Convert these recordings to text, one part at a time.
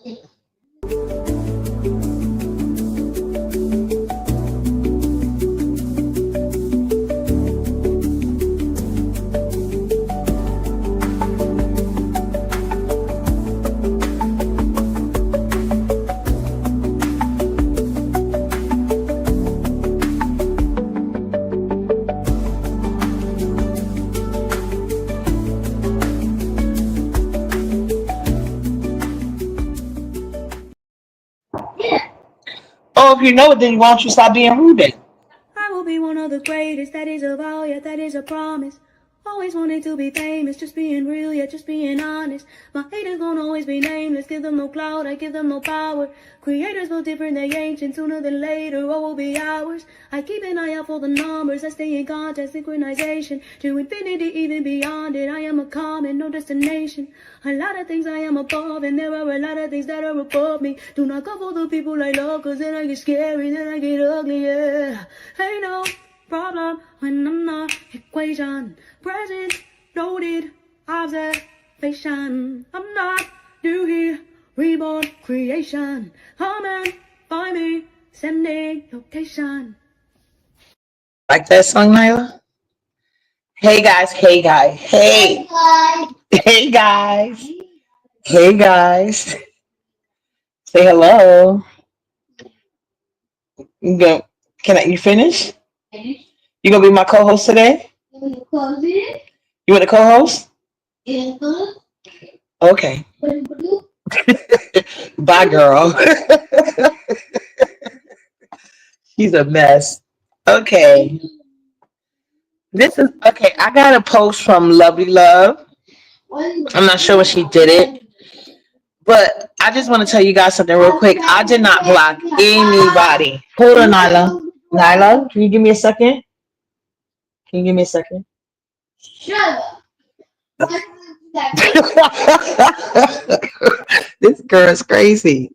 Oh, if you know it, then why don't you stop being rude then? I will be one of the greatest, that is a vow, yeah, that is a promise. Always wanted to be famous, just being real, yeah, just being honest. My haters gon' always be nameless, give them no clout, I give them no power. Creators will different, they ancient, sooner than later, what will be ours? I keep an eye out for the numbers, I stay in contact, synchronization. To infinity, even beyond it, I am a common, no destination. A lot of things I am above, and there are a lot of things that are above me. Do not go for the people I love, cause then I get scary, then I get ugly, yeah. Ain't no problem when I'm not equation. Present, noted, observation. I'm not new here, reborn creation. Come and find me, sending location. Like that song, Nyla? Hey guys, hey guys, hey. Hey guys. Hey guys. Say hello. You go. You finish? You gonna be my co-host today? You want to co-host? Okay. Bye, girl. She's a mess. Okay. This is okay. I got a post from Lovely Love. I'm not sure when she did it, but I just want to tell you guys something real quick. I did not block anybody. Hold on, Nyla. Nyla, can you give me a second? Can you give me a second? This girl is crazy.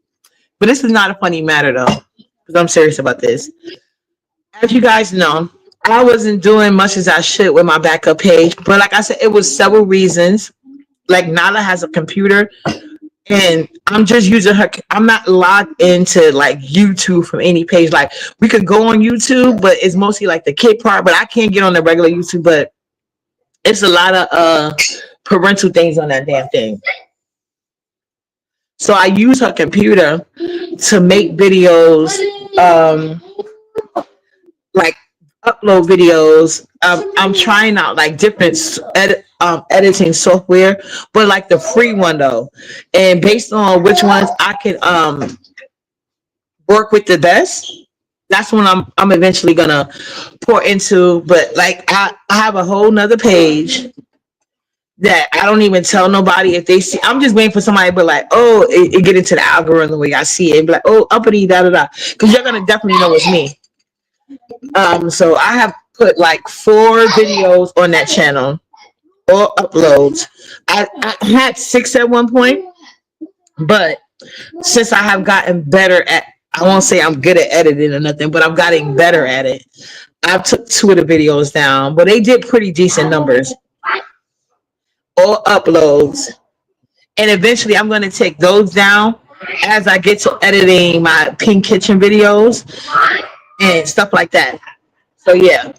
But this is not a funny matter though, because I'm serious about this. As you guys know, I wasn't doing much as I should with my backup page, but like I said, it was several reasons. Like Nala has a computer, and I'm just using her. I'm not logged into like YouTube from any page. Like we could go on YouTube, but it's mostly like the kid part. But I can't get on the regular YouTube. But it's a lot of parental things on that damn thing. So I use her computer to make videos, like upload videos. I'm trying out like different editing software, but like the free one though. And based on which ones I can work with the best, that's when I'm eventually gonna pour into. But like I have a whole nother page that I don't even tell nobody if they see. I'm just waiting for somebody to be like, oh, it get into the algorithm the way I see it and be like, oh, uppity da da da, because you're gonna definitely know it's me. So I have put like 4 videos on that channel, all uploads. I had 6 at one point, but since I have gotten better at, I won't say I'm good at editing or nothing, but I'm getting better at it. I took 2 of the videos down, but they did pretty decent numbers. All uploads, and eventually I'm going to take those down as I get to editing my pink kitchen videos and stuff like that. So yeah,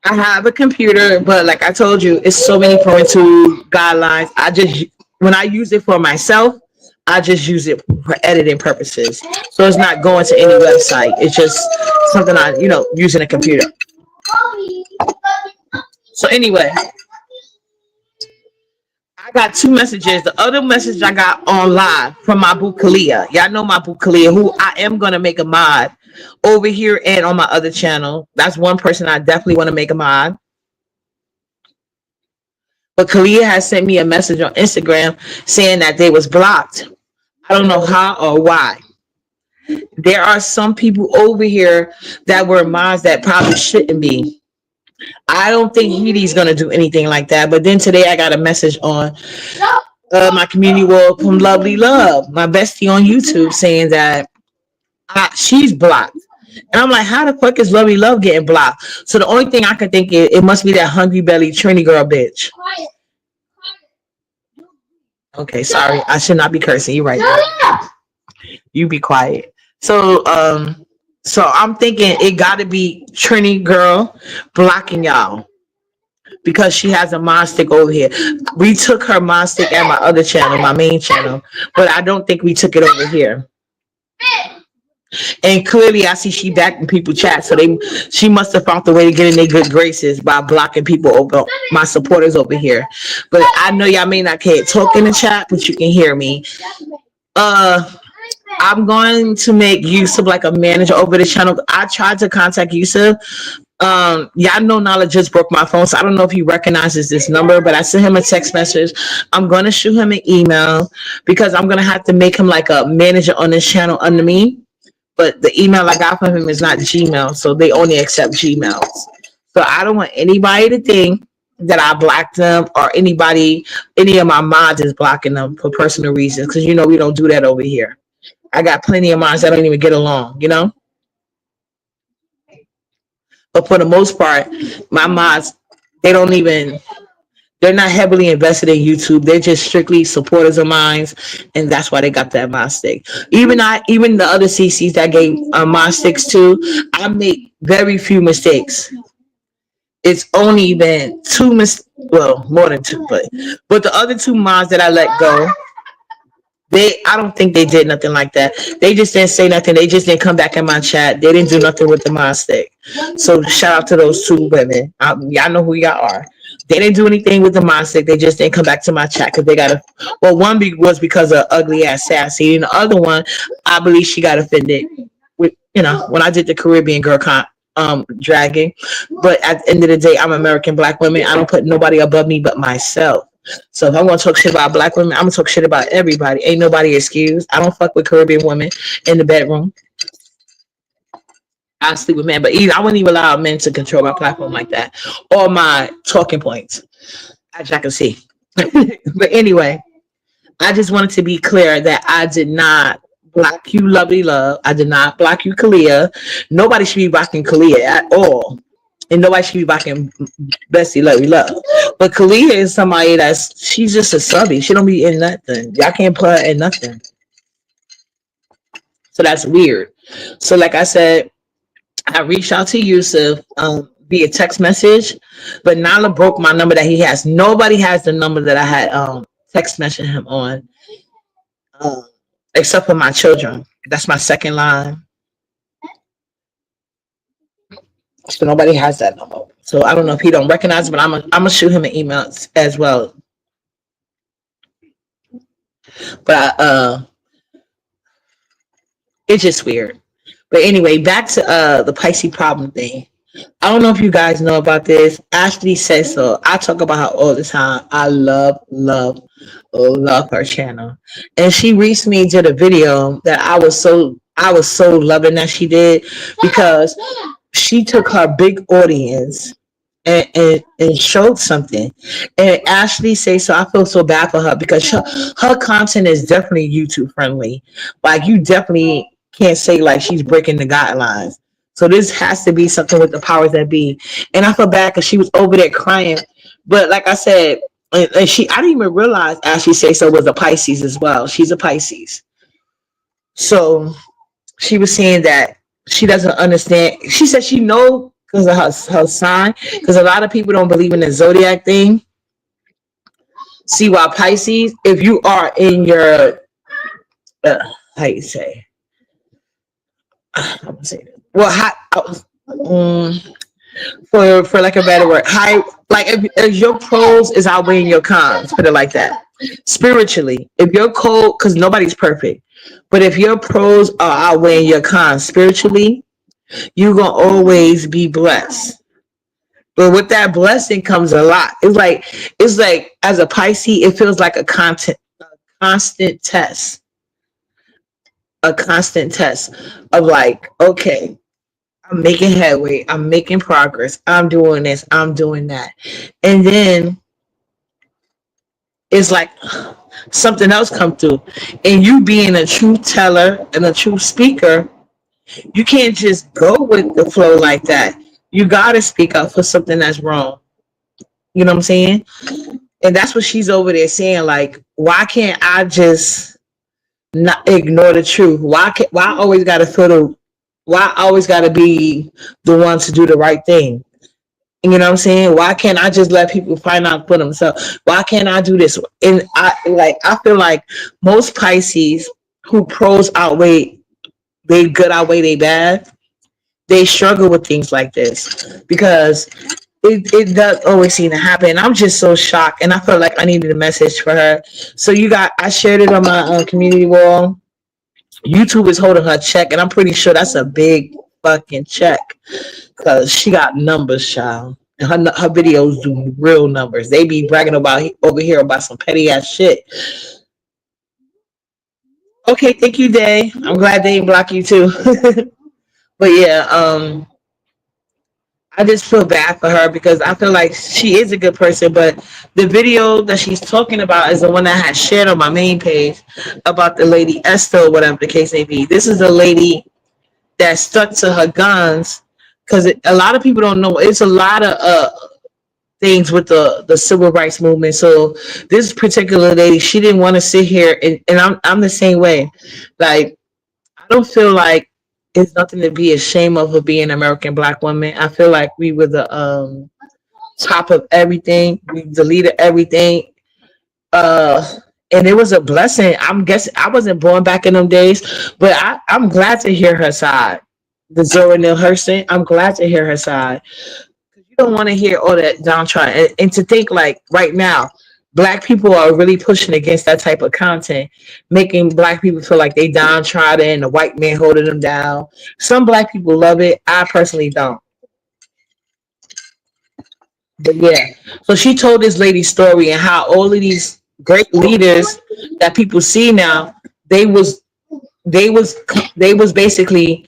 I have a computer, but like I told you, it's so many parental guidelines. When I use it for myself, I just use it for editing purposes. So it's not going to any website. It's just something I using a computer. So anyway, I got 2 messages. The other message I got on live from my boo Kalia. Y'all know my boo Kalia, who I am going to make a mod over here and on my other channel. That's one person I definitely want to make a mod. But Kalia has sent me a message on Instagram saying that they was blocked. I don't know how or why. There are some people over here that were mods that probably shouldn't be. I don't think Edie's gonna do anything like that. But then today I got a message on my community wall from Lovely Love, my bestie on YouTube, saying that she's blocked. And I'm like, how the fuck is Lovely Love getting blocked? So the only thing I could think is it must be that hungry belly Trini girl bitch. Okay, sorry. I should not be cursing. You right there. You be quiet. So so I'm thinking it gotta be Trini girl blocking y'all because she has a mod stick over here. We took her mod stick at my other channel, my main channel, but I don't think we took it over here. And clearly, I see she back in people chat, so she must have found the way to get in their good graces by blocking people over my supporters over here. But I know y'all may not can't talk in the chat, but you can hear me. Uh, I'm going to make Yusuf like a manager over the channel. I tried to contact Yusuf. Y'all know Nala just broke my phone, so I don't know if he recognizes this number, but I sent him a text message. I'm gonna shoot him an email because I'm gonna have to make him like a manager on this channel under me. But the email I got from him is not Gmail, so they only accept Gmails. So I don't want anybody to think that I blocked them or any of my mods is blocking them for personal reasons, because you know we don't do that over here. I got plenty of mods that don't even get along, you know. But for the most part, my mods they don't even they're not heavily invested in YouTube. They're just strictly supporters of mine, and that's why they got that mod stick. Even the other CCs that gave mod sticks to, I make very few mistakes. It's only been well, more than two, but the other two mods that I let go, I don't think they did nothing like that. They just didn't say nothing. They just didn't come back in my chat. They didn't do nothing with the mod stick. So shout out to those two women. Y'all know who y'all are. They didn't do anything with the mod stick. They just didn't come back to my chat because they got a. Well, one was because of ugly ass sassy, and the other one, I believe she got offended with when I did the Caribbean girl dragging. But at the end of the day, I'm American black women. I don't put nobody above me but myself. So if I'm gonna talk shit about black women, I'm gonna talk shit about everybody. Ain't nobody excused. I don't fuck with Caribbean women in the bedroom. I sleep with men, but I wouldn't even allow men to control my platform like that or my talking points, as I can see. But anyway, I just wanted to be clear that I did not block you, lovely love. I did not block you, Kalia. Nobody should be blocking Kalia at all. And nobody should be blocking Bessie Lovey Love. But Kalia is somebody she's just a subby. She don't be in nothing. Y'all can't put her in nothing. So that's weird. So like I said, I reached out to Yusuf via text message, but Nala broke my number that he has. Nobody has the number that I had text messaged him on, except for my children. That's my second line. So nobody has that number. So I don't know if he don't recognize it, but I'm gonna shoot him an email as well. But it's just weird. But anyway, back to the Pisces problem thing. I don't know if you guys know about this. Ashley says so. I talk about her all the time. I love her channel. And she recently did a video that I was so loving that she did, because she took her big audience and showed something. And Ashley says so. I feel so bad for her because her content is definitely YouTube friendly. Like, you definitely can't say like she's breaking the guidelines. So this has to be something with the powers that be. And I feel bad because she was over there crying. But like I said, and I didn't even realize Ashley say so was a Pisces as well. She's a Pisces. So she was saying that she doesn't understand. She said she know because of her sign, because a lot of people don't believe in the zodiac thing. See, while Pisces, if you are in your how you say, I'm gonna say this. Well, for like a better word, high, like if your pros is outweighing your cons, put it like that. Spiritually, if you're cold, because nobody's perfect, but if your pros are outweighing your cons spiritually, you're gonna always be blessed. But with that blessing comes a lot. It's like as a Pisces, it feels like a constant test. A constant test of like, okay, I'm making headway, I'm making progress, I'm doing this, I'm doing that. And then it's like something else come through. And you being a true teller and a true speaker, you can't just go with the flow like that. You gotta speak up for something that's wrong. You know what I'm saying? And that's what she's over there saying. Like, why can't I just not ignore the truth? Why I always gotta feel the why I always gotta be the one to do the right thing? You know what I'm saying? Why can't I just let people find out for themselves? Why can't I do this? And I feel like most Pisces who pros outweigh they good outweigh they bad, they struggle with things like this because it does always seem to happen. I'm just so shocked, and I felt like I needed a message for her. So I shared it on my community wall. YouTube is holding her check, and I'm pretty sure that's a big fucking check because she got numbers, child. And her videos do real numbers. They be bragging about over here about some petty ass shit. Okay, thank you, Day. I'm glad they didn't block you too. But yeah, I just feel bad for her because I feel like she is a good person, but the video that she's talking about is the one that I had shared on my main page about the lady Esther, or whatever the case may be. This is a lady that stuck to her guns because a lot of people don't know. It's a lot of things with the civil rights movement. So this particular lady, she didn't want to sit here, and I'm the same way. Like, I don't feel like it's nothing to be ashamed of being an American black woman. I feel like we were the top of everything. We deleted everything. Uh and it was a blessing. I'm guessing I wasn't born back in them days, but I'm glad to hear her side. The Zora Neale Hurston, I'm glad to hear her side. You don't want to hear all that downtrodden, and to think like right now black people are really pushing against that type of content, making black people feel like they downtrodden and the white man holding them down. Some black people love it. I personally don't. But yeah, so she told this lady's story and how all of these great leaders that people see now, they was they was they was basically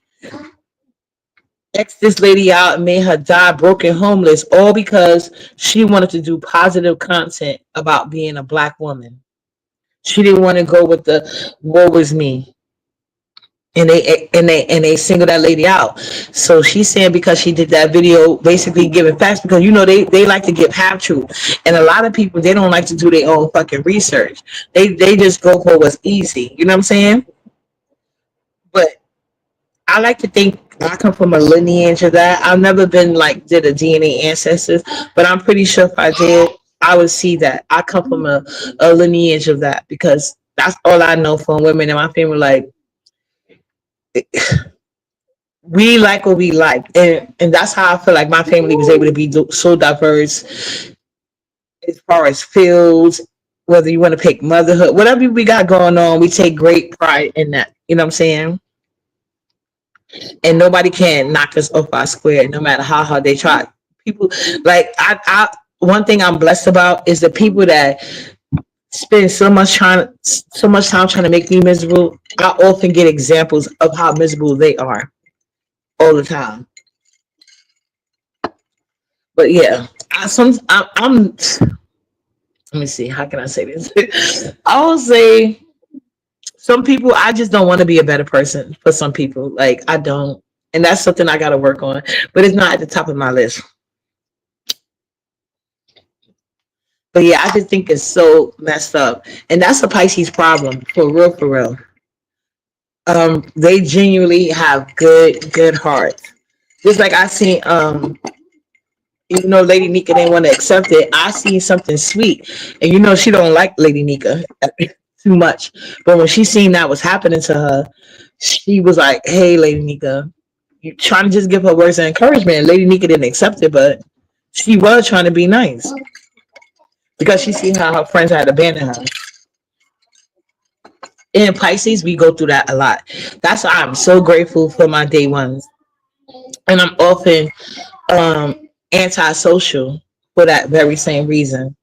X this lady out and made her die broken homeless, all because she wanted to do positive content about being a black woman. She didn't want to go with the woe was me. And they singled that lady out. So she's saying because she did that video basically giving facts, because they like to give half truth. And a lot of people, they don't like to do their own fucking research. They just go for what's easy. You know what I'm saying? But I like to think I come from a lineage of that. I've never been like did a DNA ancestors, but I'm pretty sure if I did, I would see that I come from a lineage of that, because that's all I know from women in my family. Like, we like what we like, and that's how I feel like my family was able to be so diverse as far as fields. Whether you want to pick motherhood, whatever we got going on, we take great pride in that. You know what I'm saying? And nobody can knock us off our square, no matter how hard they try. People like I one thing I'm blessed about is the people that spend so much time trying to make me miserable. I often get examples of how miserable they are all the time. But yeah, I'm let me see, how can I say this? I will say some people, I just don't want to be a better person for some people. Like, I don't. And that's something I got to work on. But it's not at the top of my list. But yeah, I just think it's so messed up. And that's a Pisces problem, for real, for real. They genuinely have good hearts. Just like I seen, even though Lady Nika didn't want to accept it, I seen something sweet. And she don't like Lady Nika too much. But when she seen that was happening to her, she was like, "Hey, Lady Nika," you trying to just give her words of encouragement. Lady Nika didn't accept it, but she was trying to be nice because she seen how her friends had abandoned her. In Pisces, we go through that a lot. That's why I'm so grateful for my day ones, and I'm often antisocial for that very same reason.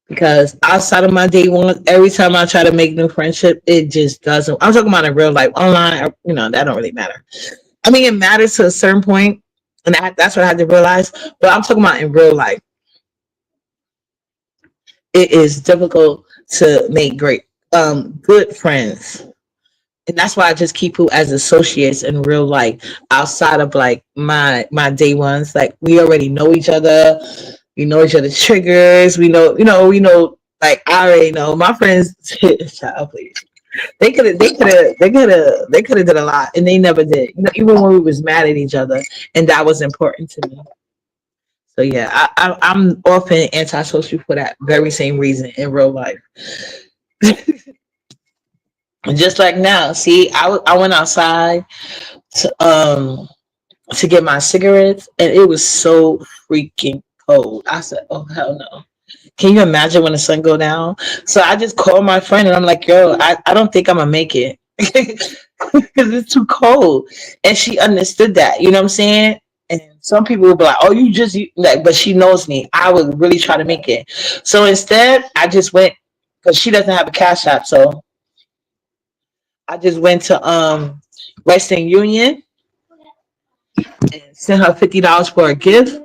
Because outside of my day one, every time I try to make new friendship, it just doesn't. I'm talking about in real life. Online, that don't really matter. I mean, it matters to a certain point, and that's what I had to realize. But I'm talking about in real life. It is difficult to make good friends, and that's why I just keep people as associates in real life. Outside of like my day ones, like we already know each other. We know each other's triggers. Like I already know my friends. Child, please. They could have did a lot, and they never did. Even when we was mad at each other, and that was important to me. So yeah, I'm often antisocial for that very same reason in real life. Just like now, see, I went outside to get my cigarettes, and it was so freaking cold. I said, "Oh hell no." Can you imagine when the sun go down? So I just called my friend and I'm like, "Yo, I don't think I'm gonna make it because it's too cold." And she understood that. You know what I'm saying? And some people will be like, "Oh, like," but she knows me. I would really try to make it. So instead, I just went because she doesn't have a cash app. So I just went to Western Union and sent her $50 for a gift.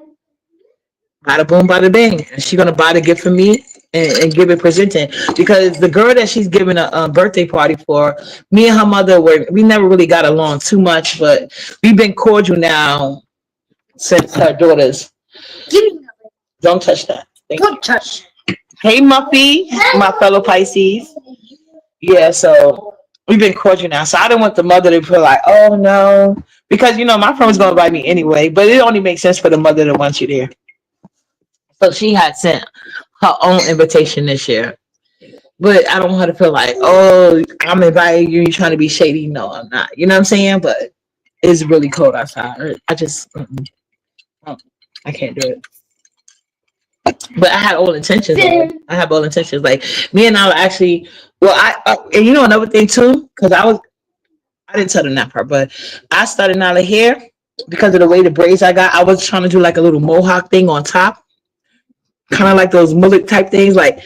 Bada boom, bada bing. And she's gonna buy the gift for me and give it presenting because the girl that she's giving a birthday party for, me and her mother we never really got along too much, but we've been cordial now since her daughters. Don't touch that. Don't touch. Hey, Muffy, my fellow Pisces. Yeah, so we've been cordial now. So I didn't want the mother to feel like, oh no, because my friend was gonna invite me anyway. But it only makes sense for the mother to want you there. So she had sent her own invitation this year. But I don't want her to feel like, oh, I'm inviting you, you're trying to be shady. No, I'm not. You know what I'm saying? But it's really cold outside. I just, I can't do it. But I had all intentions. I have all intentions. Like me and I were actually, well, and another thing too, because I didn't tell them that part, but I started out of hair because of the way the braids I got. I was trying to do like a little mohawk thing on top, kind of like those mullet type things, like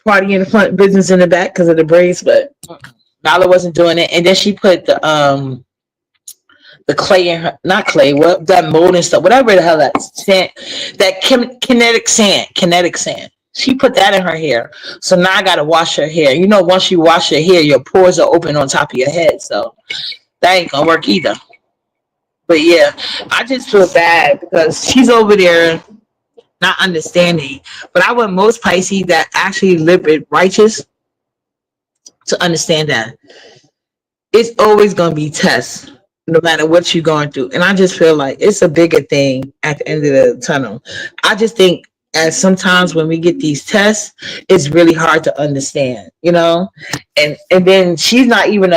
party in the front, business in the back because of the braids. But Nala wasn't doing it, and then she put the clay in her, not clay, what that mold and stuff, whatever the hell that sand, that kinetic sand. She put that in her hair, so now I gotta wash her hair. Once you wash your hair, your pores are open on top of your head, so that ain't gonna work either. But yeah, I just feel bad because she's over there not understanding. But I want most Pisces that actually live it righteous to understand that it's always going to be tests, no matter what you're going through. And I just feel like it's a bigger thing at the end of the tunnel. I just think as sometimes when we get these tests, it's really hard to understand, And then she's not even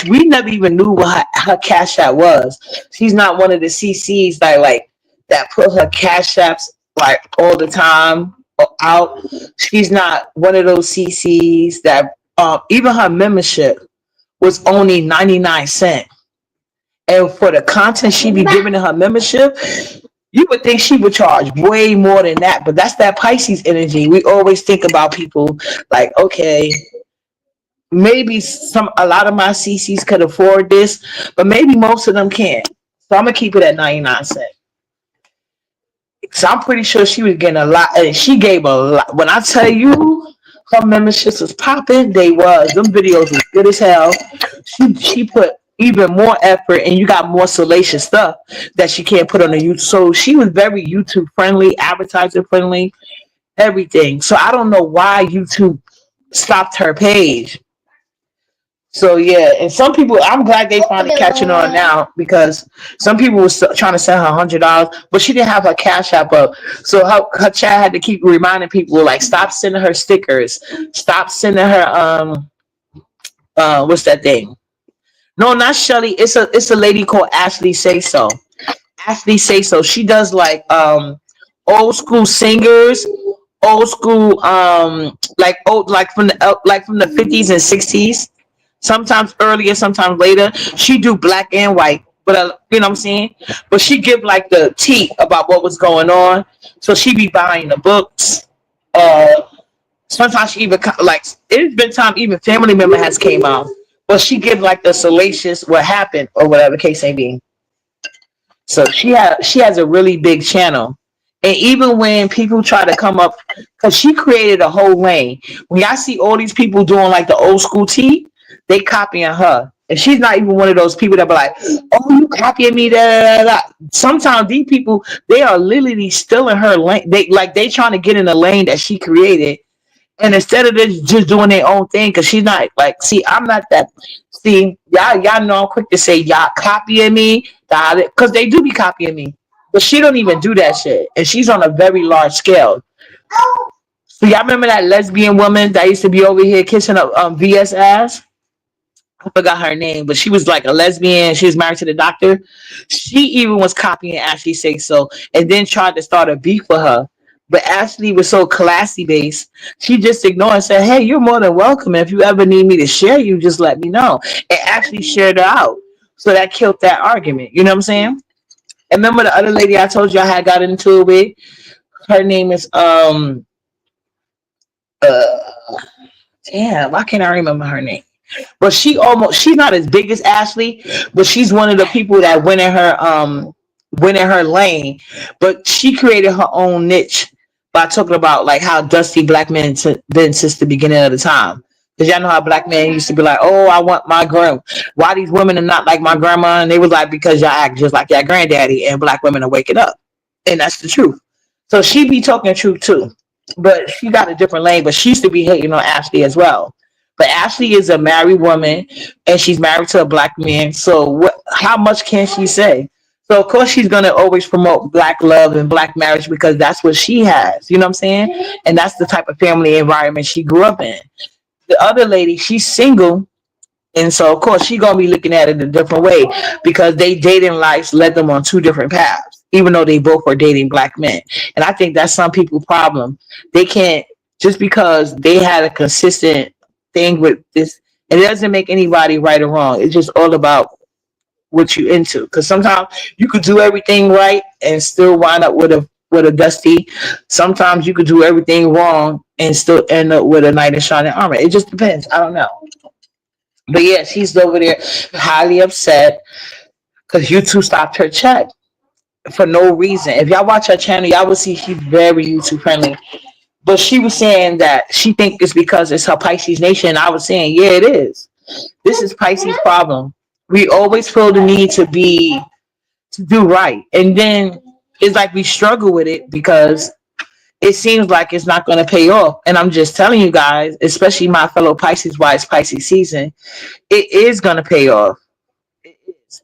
we never even knew what her cash app was. She's not one of the CCs that put her cash apps like all the time out. She's not one of those CCs that even her membership was only 99 cents. And for the content she be giving in her membership, you would think she would charge way more than that. But that's that Pisces energy. We always think about people like, okay, maybe a lot of my CCs could afford this, but maybe most of them can't. So I'm gonna keep it at 99 cents. So I'm pretty sure she was getting a lot, and she gave a lot. When I tell you her memberships was popping, they was. Them videos was good as hell. She put even more effort, and you got more salacious stuff that she can't put on the YouTube. So she was very YouTube friendly, advertiser friendly, everything. So I don't know why YouTube stopped her page. So yeah, and some people, I'm glad they finally catching on now because some people were trying to send her $100, but she didn't have her cash app up. So her chat had to keep reminding people like, stop sending her stickers, stop sending her what's that thing? No, not Shelly. It's a lady called Ashley Say So. Ashley Say So. She does like old school singers, old school like from the 50s and 60s. Sometimes earlier, sometimes later. She do black and white, but you know what I'm saying. But she give like the tea about what was going on. So she be buying the books. Sometimes she even like it's been time even family member has came out, but she give like the salacious what happened or whatever case may be. So she has a really big channel. And even when people try to come up, because she created a whole lane. When y'all see all these people doing like the old school tea, they copying her. And she's not even one of those people that be like, "Oh, you copying me?" Da, da, da, da. Sometimes these people, they are literally still in her lane. They trying to get in the lane that she created, and instead of just doing their own thing, because she's not like, see, I'm not that. See, y'all know I'm quick to say y'all copying me, because they do be copying me, but she don't even do that shit, and she's on a very large scale. So y'all remember that lesbian woman that used to be over here kissing up VS ass? I forgot her name, but she was like a lesbian. She was married to the doctor. She even was copying Ashley Say So, and then tried to start a beef with her. But Ashley was so classy based, she just ignored and said, "Hey, you're more than welcome. If you ever need me to share you, just let me know." And Ashley shared her out. So that killed that argument. You know what I'm saying? And remember the other lady I told you I had got into it with? Her name is uh damn, why can't I remember her name? But she's not as big as Ashley, but she's one of the people that went in her lane. But she created her own niche by talking about like how dusty black men been since the beginning of the time. Because y'all know how black men used to be like, "Oh, I want my grandma. Why these women are not like my grandma?" And they was like, "Because y'all act just like your granddaddy," and black women are waking up. And that's the truth. So she be talking the truth too. But she got a different lane, but she used to be hating on Ashley as well. But Ashley is a married woman, and she's married to a black man. So how much can she say? So of course she's gonna always promote black love and black marriage because that's what she has. You know what I'm saying? And that's the type of family environment she grew up in. The other lady, she's single, and so of course she gonna be looking at it a different way because they dating lives led them on two different paths, even though they both were dating black men. And I think that's some people's problem. They can't, just because they had a consistent thing with this, and it doesn't make anybody right or wrong. It's just all about what you into. Because sometimes you could do everything right and still wind up with a dusty. Sometimes you could do everything wrong and still end up with a knight in shining armor. It just depends. I don't know. But yeah, she's over there highly upset because YouTube stopped her check for no reason. If y'all watch her channel, y'all will see she's very YouTube friendly. But she was saying that she think it's because it's her Pisces nation. I was saying, yeah, it is. This is Pisces' problem. We always feel the need to do right, and then it's like we struggle with it because it seems like it's not going to pay off. And I'm just telling you guys, especially my fellow Pisces, why it's Pisces season, it is going to pay off. It is.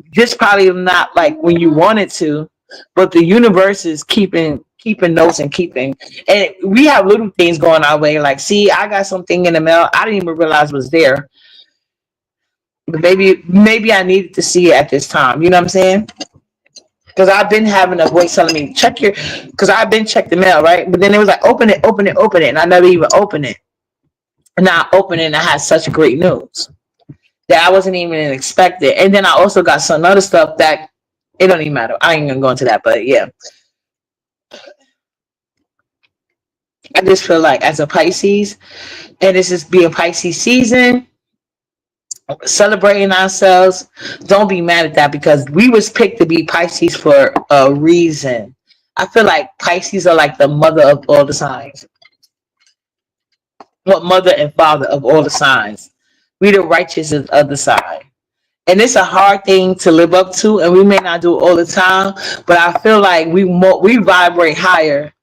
Just probably not like when you want it to, but the universe is keeping notes and keeping. And we have little things going our way. Like, see, I got something in the mail I didn't even realize was there, but maybe I needed to see it at this time. You know what I'm saying? Because I've been having a voice telling me check your, because I've been checked the mail, right? But then it was like open it, open it, open it, and I never even opened it. And I opened it, and I had such great news that I wasn't even expected. And then I also got some other stuff that it don't even matter. I ain't gonna go into that, but yeah, I just feel like as a Pisces, and this is being Pisces season, celebrating ourselves. Don't be mad at that because we was picked to be Pisces for a reason. I feel like Pisces are like the mother of all the signs. What mother and father of all the signs. We the righteous of the side. And it's a hard thing to live up to, and we may not do it all the time, but I feel like we vibrate higher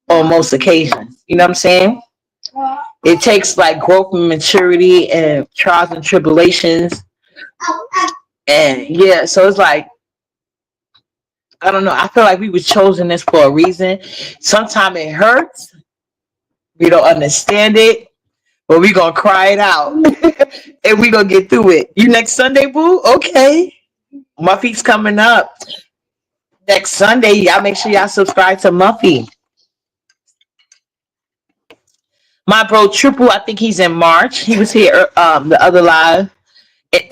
on most occasions. You know what I'm saying? It takes like growth and maturity and trials and tribulations. And yeah, so it's like, I don't know. I feel like we was chosen this for a reason. Sometimes it hurts. We don't understand it, but we gonna cry it out. And we gonna get through it. You next Sunday, boo? Okay. Muffy's coming up. Next Sunday, y'all make sure y'all subscribe to Muffy. My bro Triple, I think he's in March. He was here the other live.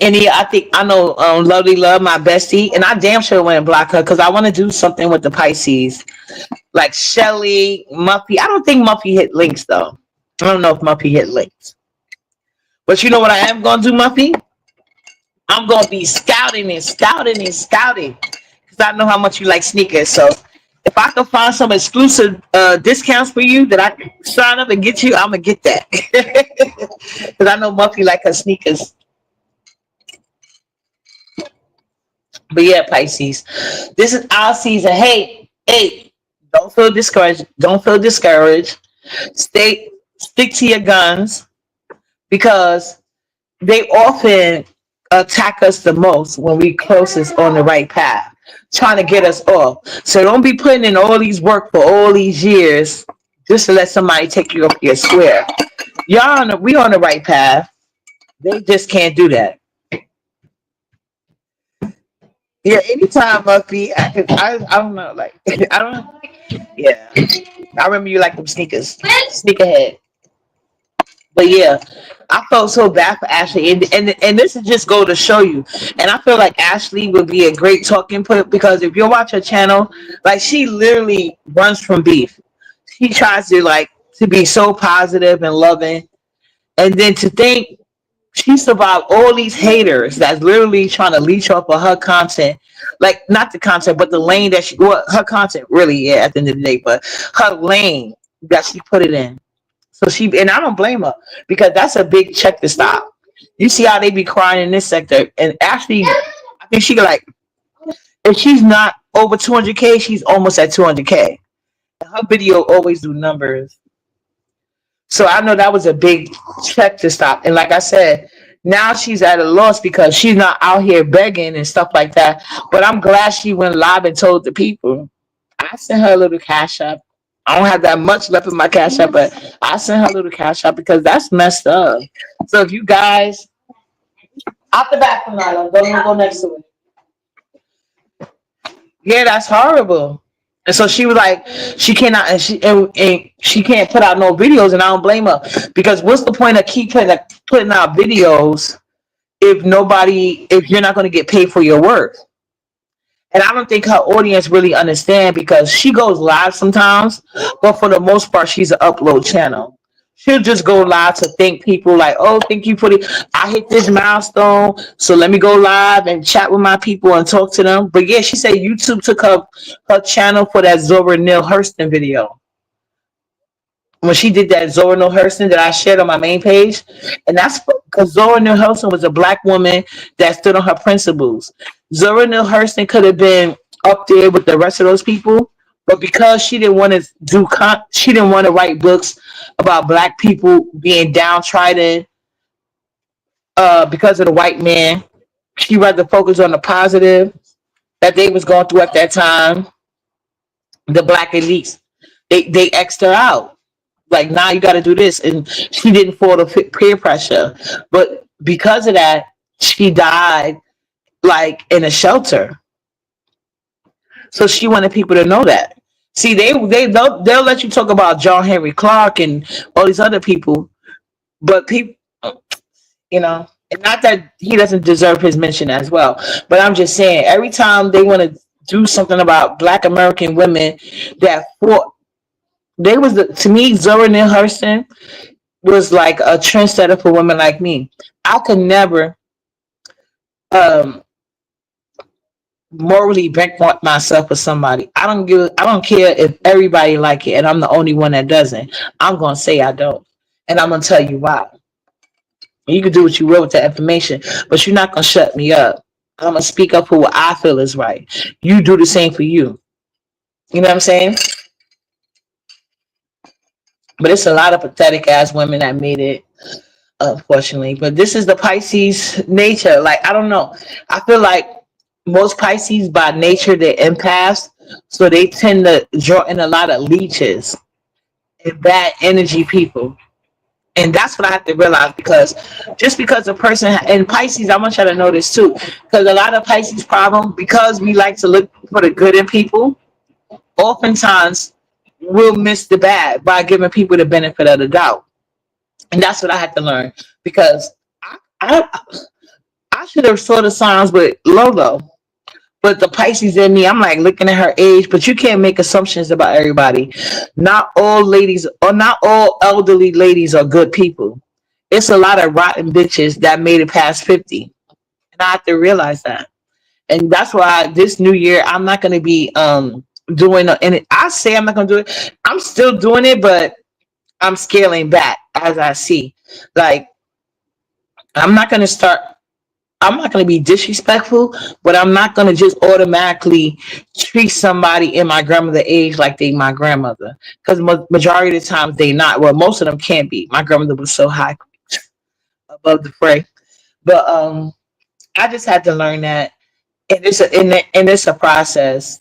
And he, I think I know Lovely Love, my bestie, and I damn sure went and block her because I want to do something with the Pisces, like Shelly, Muffy. I don't think Muffy hit links though. I don't know if Muffy hit links, but you know what I am gonna do, Muffy? I'm gonna be scouting and scouting and scouting because I know how much you like sneakers. So if I can find some exclusive discounts for you that I can sign up and get you, I'm gonna get that because I know Muffy like her sneakers. But yeah, Pisces, this is our season. Hey, hey, don't feel discouraged. Don't feel discouraged. Stay, stick to your guns because they often attack us the most when we closest on the right path, trying to get us off. So don't be putting in all these work for all these years just to let somebody take you off your square. We on the right path. They just can't do that. Yeah, anytime, Muffy. I don't know, like I don't know. Yeah, I remember you like them sneakers, sneakerhead. But yeah, I felt so bad for Ashley, and this is just go to show you. And I feel like Ashley would be a great talking point because if you watch her channel, like she literally runs from beef. She tries to like to be so positive and loving, and then to think she survived all these haters that's literally trying to leech off of her content, like not the content, but the lane that she, well, her content really, yeah, at the end of the day, but her lane that she put it in. So she, and I don't blame her because that's a big check to stop. You see how they be crying in this sector, and actually, I think she like if she's not over 200K, she's almost at 200K. Her video always do numbers, so I know that was a big check to stop. And like I said, now she's at a loss because she's not out here begging and stuff like that. But I'm glad she went live and told the people. I sent her a little cash up. I don't have that much left in my cash app, but I sent her a little cash app because that's messed up. So if you guys out the back from Nyla, don't go next to it. Yeah, that's horrible. And so she was like, she cannot, and she can't put out no videos, and I don't blame her because what's the point of keep putting out videos if you're not going to get paid for your work? And I don't think her audience really understand because she goes live sometimes, but for the most part, she's an upload channel. She'll just go live to thank people like, oh, thank you for the, I hit this milestone, so let me go live and chat with my people and talk to them. But yeah, she said YouTube took her channel for that Zora Neale Hurston video when she did that Zora Neale Hurston that I shared on my main page. And that's because Zora Neale Hurston was a black woman that stood on her principles. Zora Neale Hurston could have been up there with the rest of those people, but because she didn't want to she didn't want to write books about black people being downtrodden because of the white man. She rather focus on the positive that they was going through at that time. The black elites, they X'd her out. Like, now you got to do this, and she didn't fall to peer pressure. But because of that, she died like in a shelter. So she wanted people to know that. See, they'll let you talk about John Henry Clark and all these other people, but people, and not that he doesn't deserve his mention as well. But I'm just saying, every time they want to do something about Black American women that fought, to me, Zora Neale Hurston was like a trendsetter for women like me. I could never um morally benchmark myself with somebody. I don't care if everybody like it and I'm the only one that doesn't. I'm gonna say I don't. And I'm gonna tell you why. You can do what you will with that information, but you're not gonna shut me up. I'm gonna speak up for what I feel is right. You do the same for you. You know what I'm saying? But it's a lot of pathetic ass women that made it, unfortunately. But this is the Pisces nature. Like, I don't know. I feel like most Pisces by nature they're empaths, so they tend to draw in a lot of leeches and bad energy people. And that's what I have to realize because just because a person and Pisces, I want y'all to know this too, because a lot of Pisces problem because we like to look for the good in people. Oftentimes, we'll miss the bad by giving people the benefit of the doubt, and that's what I had to learn because I, I should have saw the signs with Lolo. But the Pisces in me, I'm like looking at her age, but you can't make assumptions about everybody. Not all ladies or not all elderly ladies are good people. It's a lot of rotten bitches that made it past 50. And I have to realize that. And that's why this new year I'm not gonna be doing and I say I'm not gonna do it. I'm still doing it, but I'm scaling back as I see. Like I'm not gonna start I'm not going to be disrespectful, but I'm not going to just automatically treat somebody in my grandmother age like they my grandmother. Because majority of the times they not. Well, most of them can't be. My grandmother was so high above the fray. But I just had to learn that, and it's a process.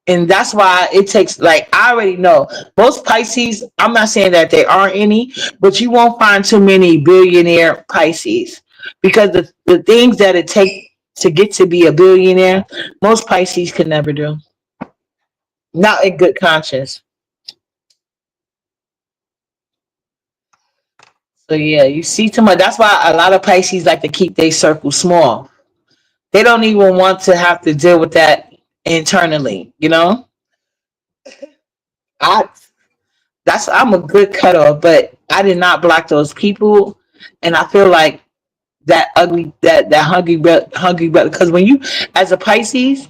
And that's why it takes, like, I already know most Pisces. I'm not saying that there aren't any, but you won't find too many billionaire Pisces, because the things that it takes to get to be a billionaire, most Pisces can never do. Not in good conscience. So yeah, you see too much. That's why a lot of Pisces like to keep their circle small. They don't even want to have to deal with that internally. I I'm a good cutoff, but I did not block those people, and I feel like that ugly, that hungry brother. Because when you, as a Pisces,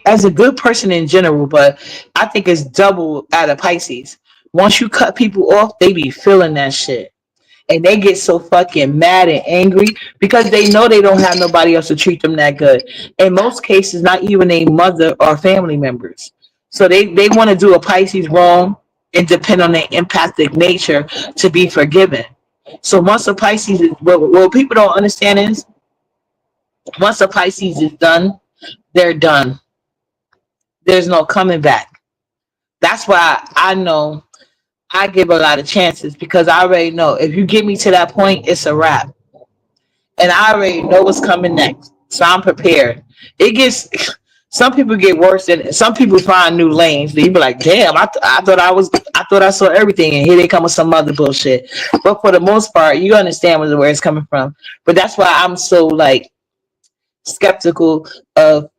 as a good person in general, but I think it's double out of Pisces. Once you cut people off, they be feeling that shit. And they get so fucking mad and angry because they know they don't have nobody else to treat them that good. In most cases, not even a mother or family members. So they want to do a Pisces wrong and depend on their empathic nature to be forgiven. So once a Pisces is, what people don't understand is, once a Pisces is done, they're done. There's no coming back. That's why I know I give a lot of chances, because I already know if you get me to that point, it's a wrap. And I already know what's coming next. So I'm prepared. It gets, some people get worse than some people find new lanes. You be like, damn, I thought I saw everything, and here they come with some other bullshit. But for the most part, you understand where it's coming from. But that's why I'm so like skeptical of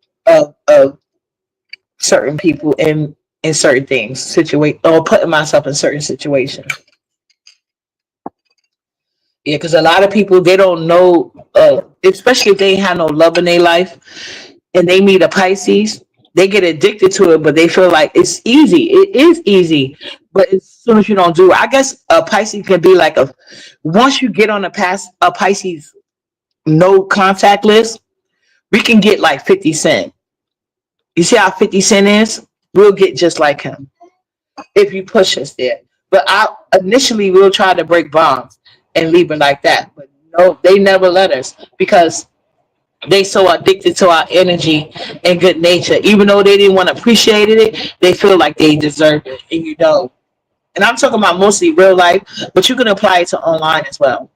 certain people in certain things, situate or putting myself in certain situations. Yeah, because a lot of people, they don't know, especially if they ain't have no love in their life, and they meet a Pisces, they get addicted to it, but they feel like it's easy. It is easy, but as soon as you don't do it, I guess a Pisces can be like a, once you get on a Pisces no contact list, we can get like 50 Cent. You see how 50 Cent is? We'll get just like him if you push us there. But I initially will try to break bonds and leave it like that. But no, they never let us, because they so addicted to our energy and good nature. Even though they didn't want to appreciate it, they feel like they deserve it, and you don't. And I'm talking about mostly real life, but you can apply it to online as well.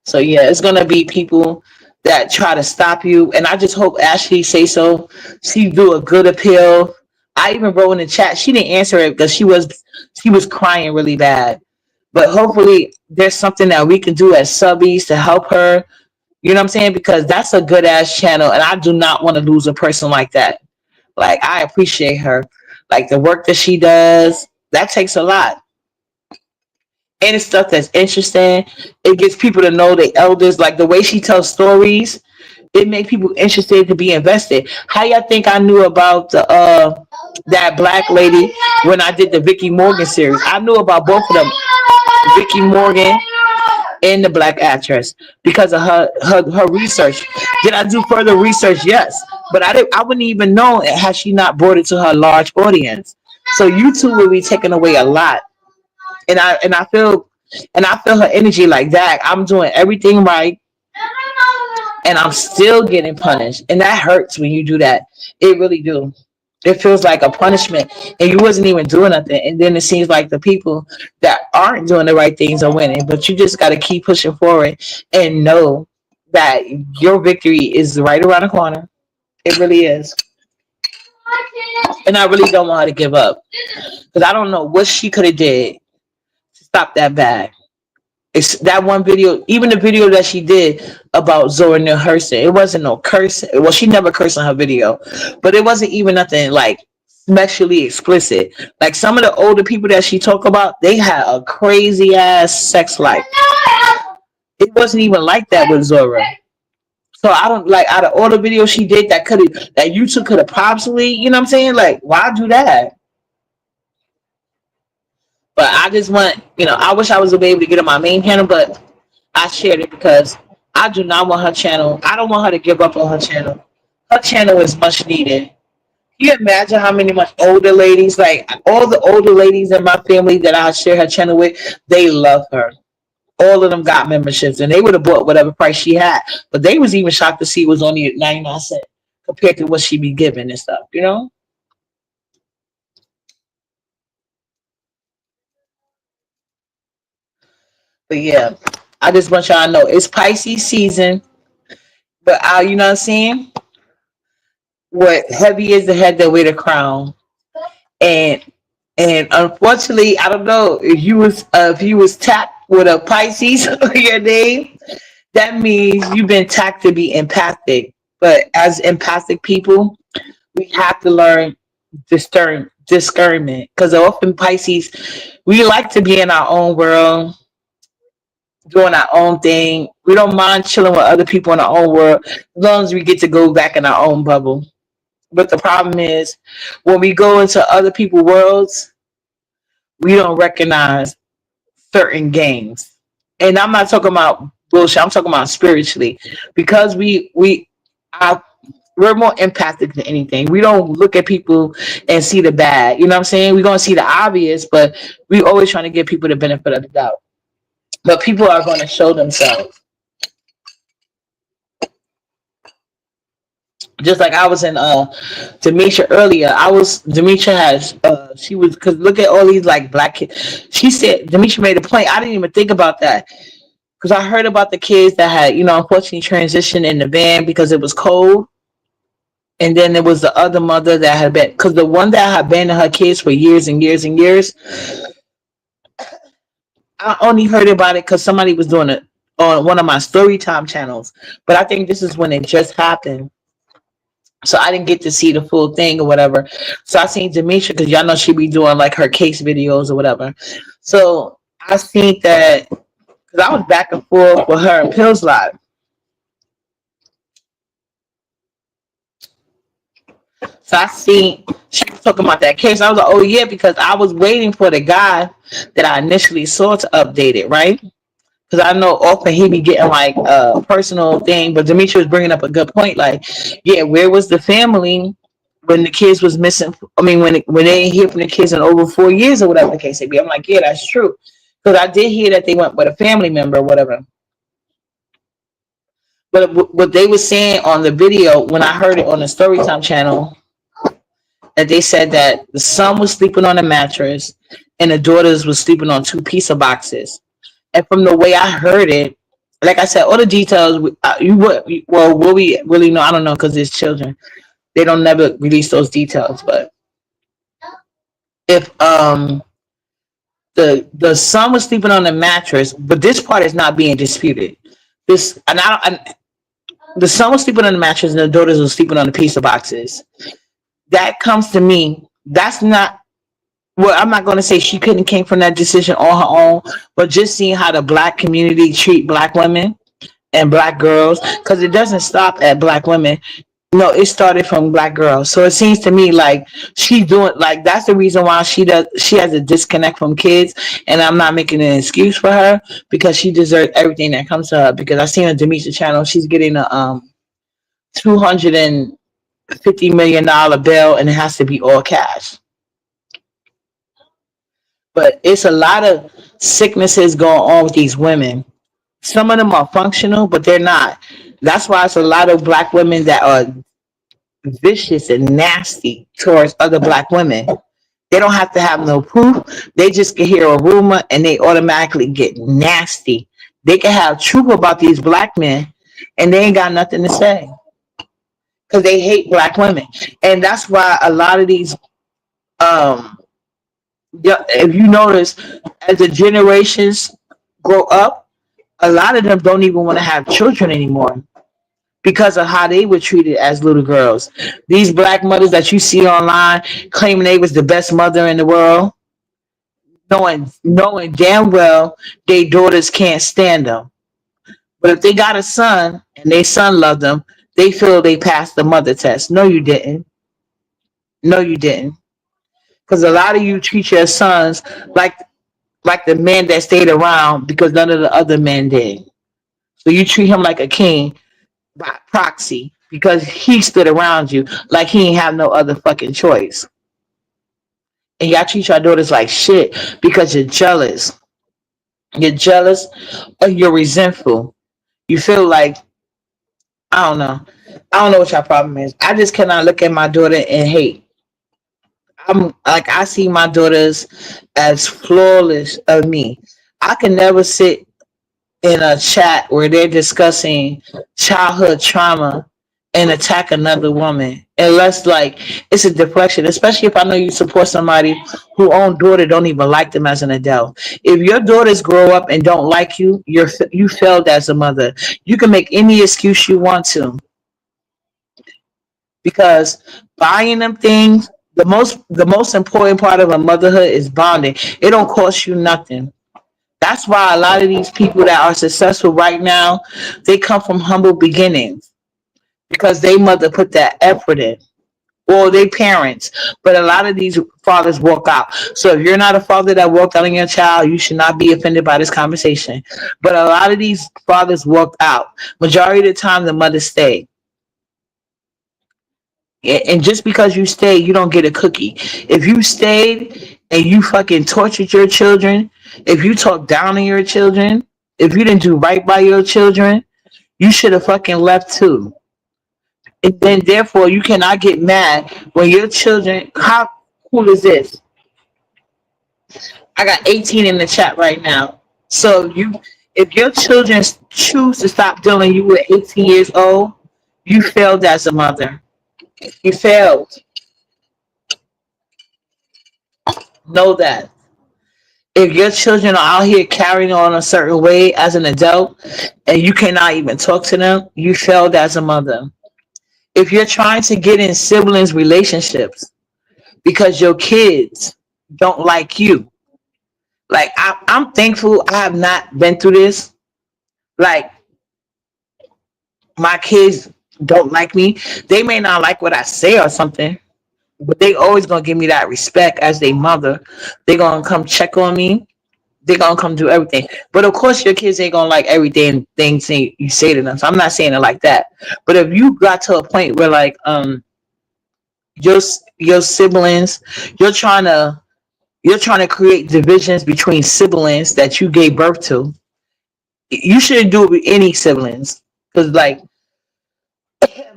So yeah, it's gonna be people that try to stop you, and I just hope Ashley say so. She do a good appeal. I even wrote in the chat. She didn't answer it because she was crying really bad. But hopefully, there's something that we can do as subbies to help her. You know what I'm saying? Because that's a good ass channel, and I do not want to lose a person like that. Like, I appreciate her, like the work that she does. That takes a lot. And it's stuff that's interesting. It gets people to know the elders, like the way she tells stories. It makes people interested to be invested. How y'all think I knew about the that black lady when I did the Vicky Morgan series? I knew about both of them, Vicky Morgan and the black actress, because of her research. Did I do further research? Yes, but I wouldn't even know it had she not brought it to her large audience. So YouTube will be taking away a lot, and I feel her energy like that. I'm doing everything right, and I'm still getting punished, and that hurts when you do that. It really do. It feels like a punishment, and you wasn't even doing nothing, and then it seems like the people that aren't doing the right things are winning. But you just got to keep pushing forward and know that your victory is right around the corner. It really is, and I really don't want her to give up, because I don't know what she could have did to stop that bag. It's that one video, even the video that she did about Zora Neale Hurston. It wasn't no curse. Well, she never cursed on her video, but it wasn't even nothing like sexually explicit. Like some of the older people that she talked about, they had a crazy ass sex life. It wasn't even like that with Zora. So I don't, like, out of all the videos she did that YouTube could have possibly, you know what I'm saying? Like, why do that? But I just want, I wish I was able to get on my main channel, but I shared it because I do not want her channel. I don't want her to give up on her channel. Her channel is much needed. Can you imagine how many much older ladies, like all the older ladies in my family that I share her channel with, they love her. All of them got memberships, and they would have bought whatever price she had. But they was even shocked to see it was only at 99 cents compared to what she be giving and stuff. You know. But yeah, I just want y'all to know it's Pisces season. But you know what I'm saying? What heavy is the head that wear the crown, and unfortunately, I don't know if you was tapped with a Pisces on your name, that means you've been tapped to be empathic. But as empathic people, we have to learn discernment because often Pisces, we like to be in our own world, doing our own thing. We don't mind chilling with other people in our own world as long as we get to go back in our own bubble. But the problem is when we go into other people's worlds, we don't recognize certain games. And I'm not talking about bullshit. I'm talking about spiritually, because are, we're more empathic than anything. We don't look at people and see the bad. You know what I'm saying? We're gonna see the obvious, but we always trying to give people the benefit of the doubt. But people are going to show themselves. Just like I was in Demetria earlier. Demetria has she was, because look at all these like black kids. She said Demetria made a point. I didn't even think about that because I heard about the kids that had, unfortunately transitioned in the van because it was cold. And then there was the other mother that had been, because the one that had abandoned her kids for years and years and years, I only heard about it because somebody was doing it on one of my story time channels. But I think this is when it just happened. So I didn't get to see the full thing or whatever. So I seen Demetria, because y'all know she be doing like her case videos or whatever. So I seen that because I was back and forth with her and Pills Live. So I seen she was talking about that case. I was like, oh yeah, because I was waiting for the guy that I initially saw to update it, right? Because I know often he be getting like a personal thing, but Demetri was bringing up a good point. Like, yeah, where was the family when the kids was missing? I mean, when they didn't hear from the kids in over 4 years or whatever the case may be. I'm like, yeah, that's true. Because I did hear that they went with a family member or whatever. But what they were saying on the video when I heard it on the Storytime channel, that they said that the son was sleeping on a mattress and the daughters was sleeping on two pizza boxes. And from the way I heard it, like I said, all the details you would, well, will we really know? I don't know, because it's children. They don't never release those details. But if the son was sleeping on the mattress, but this part is not being disputed. This and the son was sleeping on the mattress and the daughters were sleeping on the pizza boxes. That comes to me. That's not, well, I'm not going to say she couldn't came from that decision on her own, but just seeing how the black community treat black women and black girls, because it doesn't stop at black women. No, it started from black girls. So it seems to me like she's doing, like, that's the reason why she has a disconnect from kids. And I'm not making an excuse for her, because she deserves everything that comes to her. Because I seen on Demetria channel, she's getting a $250 million bill, and it has to be all cash. But it's a lot of sicknesses going on with these women. Some of them are functional, but they're not. That's why it's a lot of black women that are vicious and nasty towards other black women. They don't have to have no proof. They just can hear a rumor and they automatically get nasty. They can have truth about these black men and they ain't got nothing to say because they hate black women. And that's why a lot of these, if you notice, as the generations grow up, a lot of them don't even want to have children anymore because of how they were treated as little girls. These black mothers that you see online claiming they was the best mother in the world, knowing damn well their daughters can't stand them. But if they got a son and their son loved them, they feel they passed the mother test. No, you didn't. No, you didn't. Because a lot of you treat your sons like the men that stayed around because none of the other men did. So you treat him like a king by proxy because he stood around you like he ain't have no other fucking choice. And y'all treat your daughters like shit because you're jealous. You're jealous or you're resentful. You feel like, I don't know. I don't know what your problem is. I just cannot look at my daughter and hate. I'm like, I see my daughters as flawless of me. I can never sit in a chat where they're discussing childhood trauma and attack another woman unless like it's a deflection, especially if I know you support somebody who own daughter don't even like them as an adult. If your daughters grow up and don't like you, you failed as a mother. You can make any excuse you want to because buying them things, the most important part of a motherhood is bonding. It don't cost you nothing. That's why a lot of these people that are successful right now, they come from humble beginnings because they mother put that effort in, or they parents. But a lot of these fathers walk out. So if you're not a father that walked out on your child, you should not be offended by this conversation. But a lot of these fathers walked out. Majority of the time, the mothers stay. And just because you stay, you don't get a cookie. If you stayed and you fucking tortured your children, if you talk down on your children, if you didn't do right by your children, you should have fucking left too. And then therefore you cannot get mad when your children, how cool is this? I got 18 in the chat right now. So you, if your children choose to stop dealing you at 18 years old, you failed as a mother. You failed. Know that. If your children are out here carrying on a certain way as an adult and you cannot even talk to them, you failed as a mother. If you're trying to get in siblings relationships because your kids don't like you, like I'm thankful I have not been through this. Like my kids don't like me. They may not like what I say or something, but they always gonna give me that respect as their mother. They gonna come check on me. They gonna come do everything. But of course, your kids ain't gonna like everything things you say to them. So I'm not saying it like that. But if you got to a point where like your your siblings, you're trying to you're trying to create divisions between siblings that you gave birth to. You shouldn't do it with any siblings because like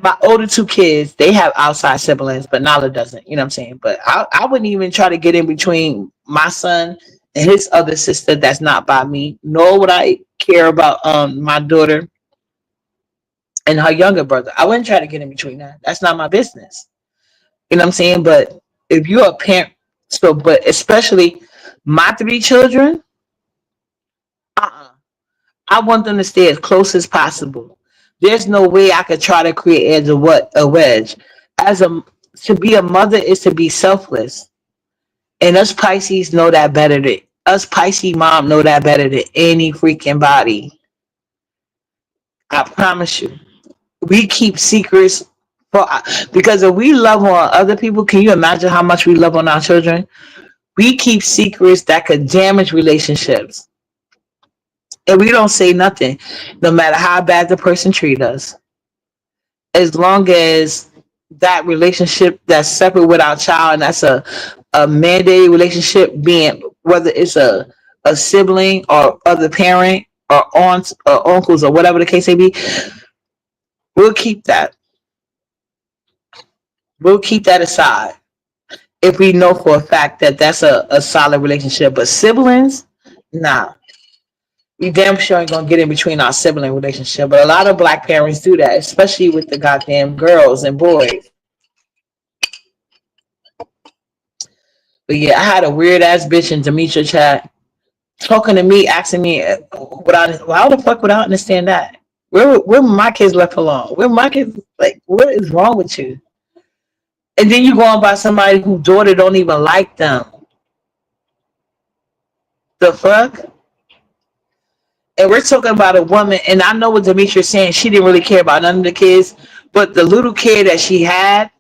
my older two kids, they have outside siblings, but Nala doesn't. You know what I'm saying? But I wouldn't even try to get in between my son and his other sister that's not by me. Nor would I care about my daughter and her younger brother. I wouldn't try to get in between that. That's not my business. You know what I'm saying? But if you're a parent, so but especially my three children, uh-uh. I want them to stay as close as possible. There's no way I could try to create as a wedge. As a To be a mother is to be selfless, and us Pisces know that better than us Pisces mom know that better than any freaking body. I promise you. We keep secrets for because if we love on other people, can you imagine how much we love on our children? We keep secrets that could damage relationships, and we don't say nothing, no matter how bad the person treat us. As long as that relationship that's separate with our child and that's a mandated relationship, being whether it's a sibling or other parent or aunts or uncles or whatever the case may be, we'll keep that. We'll keep that aside if we know for a fact that that's a solid relationship. But siblings, nah. We damn sure ain't gonna get in between our sibling relationship. But a lot of black parents do that, especially with the goddamn girls and boys. But yeah, I had a weird ass bitch in Demetra chat talking to me, asking me, how the fuck would I understand that? Where my kids left alone? Where my kids like? What is wrong with you? And then you go on by somebody whose daughter don't even like them. The fuck? And we're talking about a woman, and I know what Demetria's saying. She didn't really care about none of the kids, but the little kid that she had,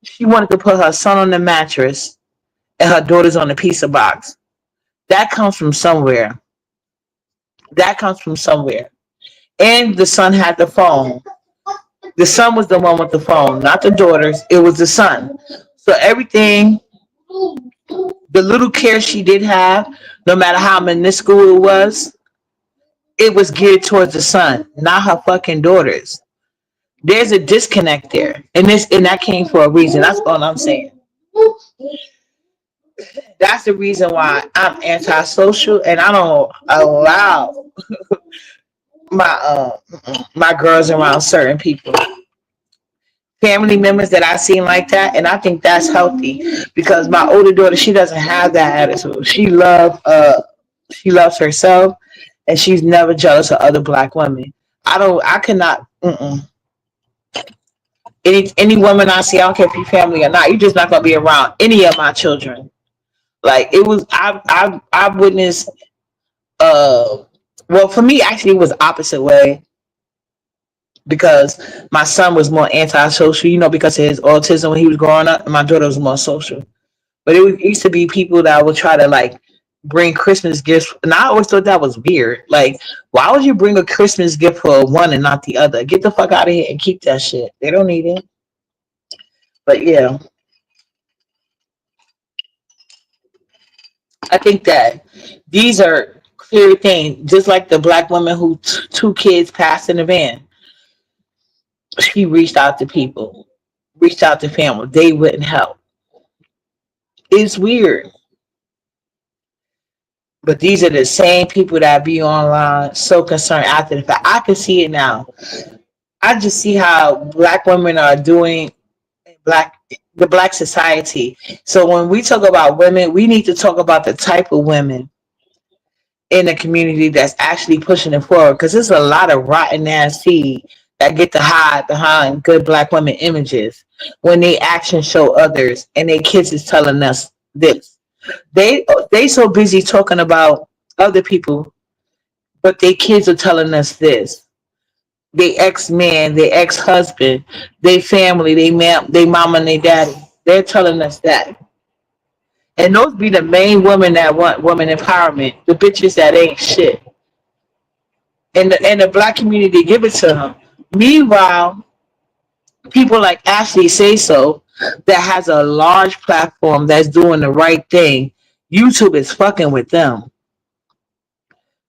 she wanted to put her son on the mattress and her daughter's on the pizza box. That comes from somewhere. That comes from somewhere. and the son had the phone. The son was the one with the phone, not the daughters. It was the son. So everything, the little care she did have, no matter how minuscule it was geared towards the son, not her fucking daughters. There's a disconnect there, and that came for a reason. That's all I'm saying. That's the reason why I'm antisocial, and I don't allow my my girls around certain people, family members that I seen like that, and I think that's healthy because my older daughter, she doesn't have that attitude. She loves herself, and she's never jealous of other black women. I cannot. Any woman I see, I don't care if you're family or not, you're just not gonna be around any of my children. Like it was, I've witnessed. Well, for me, actually, it was opposite way because my son was more antisocial, because of his autism when he was growing up, and my daughter was more social. But it used to be people that would try to like bring Christmas gifts, and I always thought that was weird. Like, why would you bring a Christmas gift for one and not the other? Get the fuck out of here and keep that shit. They don't need it. But yeah, I think that these are clear things. Just like the black woman who two kids passed in the van, she reached out to people, reached out to family. They wouldn't help. It's weird. But these are the same people that be online so concerned after the fact. I can see it now. I just see how black women are doing black the black society. So when we talk about women, we need to talk about the type of women in the community that's actually pushing it forward. Because there's a lot of rotten ass seed that get to hide behind good black women images when they actions show others and their kids is telling us this. They so busy talking about other people, but their kids are telling us this. They ex-man, their ex-husband, their family, they mama and their daddy. They're telling us that. And those be the main women that want woman empowerment. The bitches that ain't shit. And the black community give it to them. Meanwhile, people like Ashley Say So that has a large platform that's doing the right thing. YouTube is fucking with them.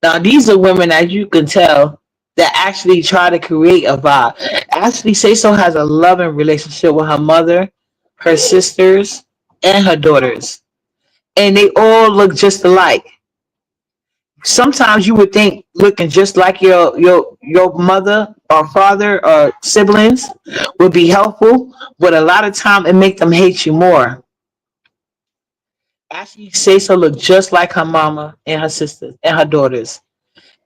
Now these are women, as you can tell, that actually try to create a vibe. Ashley Say So has a loving relationship with her mother, her sisters, and her daughters. And they all look just alike. Sometimes you would think looking just like your mother or father or siblings would be helpful, but a lot of time it make them hate you more. Ashley Say So look just like her mama and her sisters and her daughters,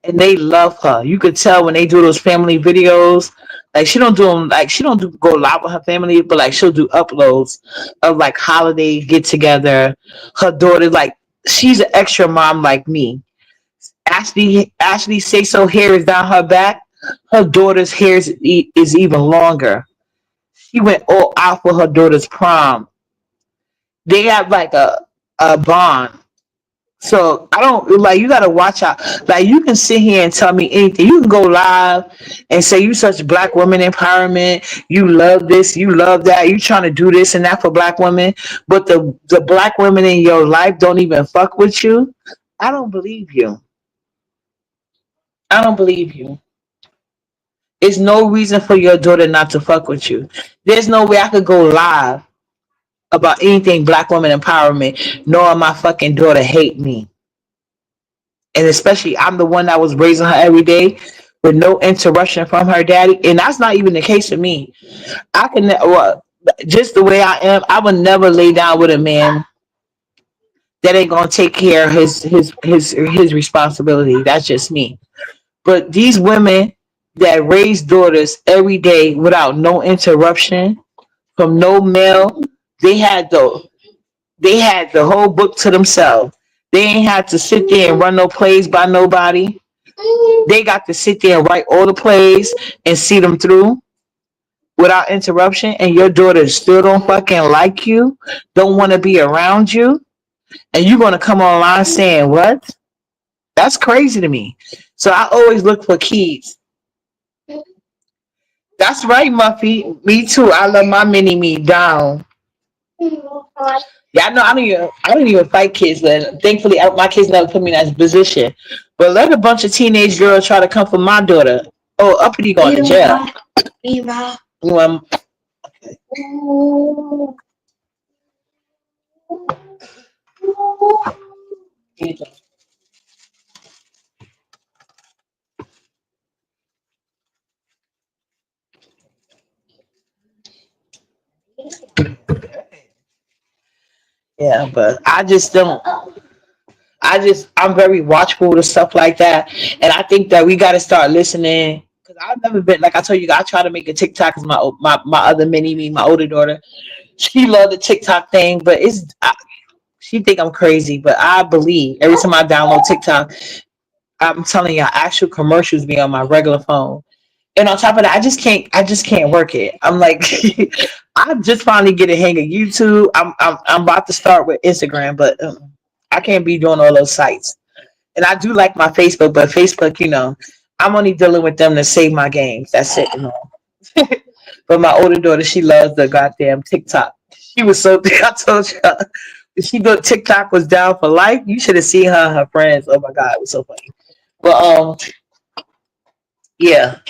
and they love her. You could tell when they do those family videos. Like she don't do go live with her family, but like she'll do uploads of like holiday get together. Her daughter, like she's an extra mom like me. Ashley Say So hair is down her back. Her daughter's hair is even longer. She went all out for her daughter's prom. They have like a bond. So I don't like you gotta watch out. Like you can sit here and tell me anything. You can go live and say you such black woman empowerment, you love this, you love that, you trying to do this and that for black women, but the black women in your life don't even fuck with you. I don't believe you. I don't believe you. There's no reason for your daughter not to fuck with you. There's no way I could go live about anything black woman empowerment knowing my fucking daughter hate me. And especially I'm the one that was raising her every day with no interruption from her daddy. And that's not even the case for me. I can well, just the way I am, I would never lay down with a man that ain't gonna take care of his responsibility. That's just me. But these women that raise daughters every day without no interruption from no male, they had the they had the whole book to themselves. They ain't had to sit there and run no plays by nobody. They got to sit there and write all the plays and see them through without interruption. And your daughter still don't fucking like you, don't want to be around you, and you're gonna come online saying what? That's crazy to me. So I always look for keys. That's right, Muffy. Me too. I love my mini me down. Yeah, I know. I don't even fight kids, but thankfully, my kids never put me in that position. But let a bunch of teenage girls try to come for my daughter. Oh, uppity going to jail. You want- Yeah, but I just don't. I'm very watchful to stuff like that, and I think that we got to start listening. Cause I've never been like I told you, I try to make a TikTok. Cause my other mini me, my older daughter, she loved the TikTok thing, but she think I'm crazy, but I believe every time I download TikTok, I'm telling you, actual commercials be on my regular phone. And on top of that, I just can't work it. I'm like, I'm just finally getting a hang of YouTube. I'm about to start with Instagram, but I can't be doing all those sites. And I do like my Facebook, but Facebook, I'm only dealing with them to save my games. That's it. But my older daughter, she loves the goddamn TikTok. She was so I told you, she thought TikTok was down for life. You should have seen her and her friends. Oh my god, it was so funny. But yeah,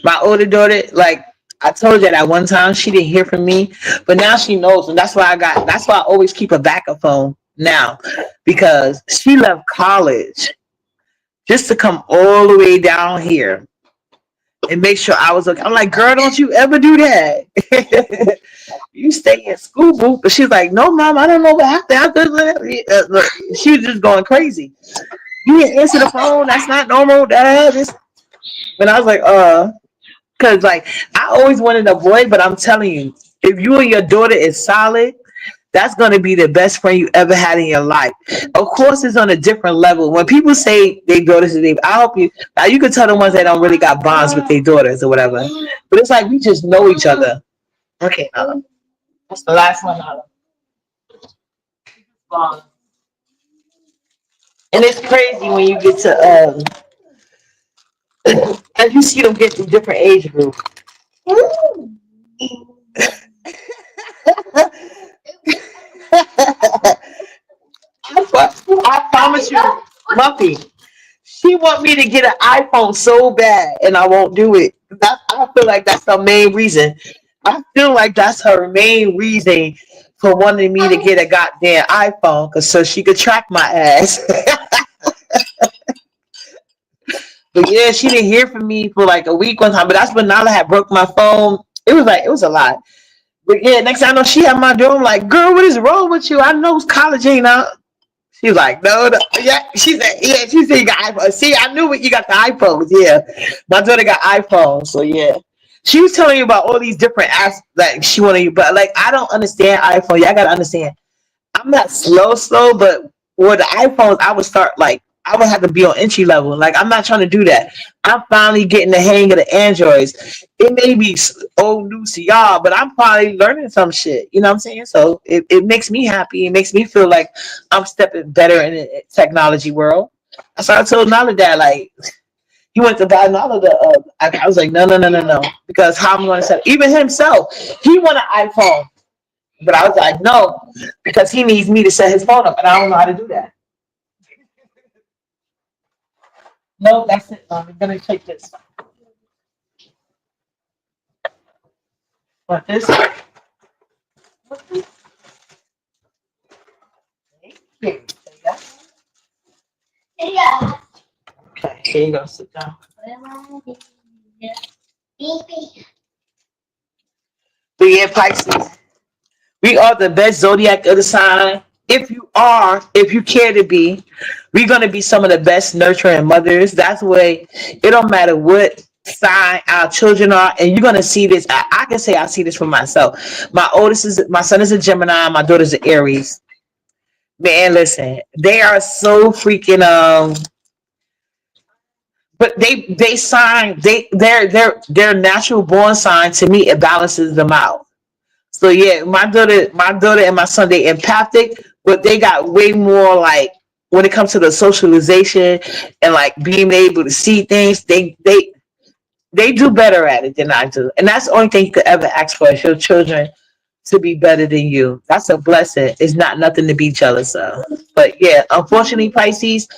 my older daughter, like I told you that one time she didn't hear from me, but now she knows, and that's why I always keep a backup phone now, because she left college just to come all the way down here and make sure I was okay. I'm like, girl, don't you ever do that. You stay in school, boo. But she's like, no, mom, I don't know what happened. Look, she was just going crazy. You didn't answer the phone. That's not normal. This. And I was like, because like I always wanted a boy, but I'm telling you, if you and your daughter is solid, that's gonna be the best friend you ever had in your life. Of course, it's on a different level. When people say they daughters, I hope you now you can tell the ones that don't really got bonds with their daughters or whatever. But it's like we just know each other. Okay, that's the last one. And it's crazy when you get to as you see them get to different age groups. I promise you, Muffy. She want me to get an iPhone so bad, and I won't do it. I feel like that's the main reason. I feel like that's her main reason for wanting me to get a goddamn iPhone, cause so she could track my ass. But yeah, she didn't hear from me for like a week one time. But that's when Nala had broke my phone. It was a lot. But yeah, next thing I know, she had my door. I'm like, girl, what is wrong with you? I know college ain't out. She's like, no, no, yeah. She said, yeah. She said you got iPhone. See, I knew you got the iPhones. Yeah, my daughter got iPhones. So yeah, she was telling you about all these different apps that she wanted you, but like I don't understand iPhone. Y'all gotta understand. I'm not slow, but with the iPhones, I would start like I would have to be on entry level. Like I'm not trying to do that. I'm finally getting the hang of the Androids. It may be old news to y'all, but I'm probably learning some shit. You know what I'm saying? So it makes me happy. It makes me feel like I'm stepping better in the technology world. So I told Nala that like he went to buy Nala the. I was like no, because how I'm going to set even himself. He want an iPhone. But I was like, no, because he needs me to set his phone up, and I don't know how to do that. No, that's it. I'm gonna take this. But this. Here. Okay, here you go. Sit down. But yeah, Pisces, we are the best zodiac of the sign. If you care to be, we're gonna be some of the best nurturing mothers. That's way. It don't matter what sign our children are, and you're gonna see this. I can say I see this for myself. My son is a Gemini. My daughter's an Aries. Man, listen, they are so freaking but they sign their natural born sign to me it balances them out. So yeah, my daughter and my son they empathic, but they got way more like when it comes to the socialization and like being able to see things. They They do better at it than I do. And that's the only thing you could ever ask for is your children to be better than you. That's a blessing. It's not nothing to be jealous of. But yeah, unfortunately, Pisces,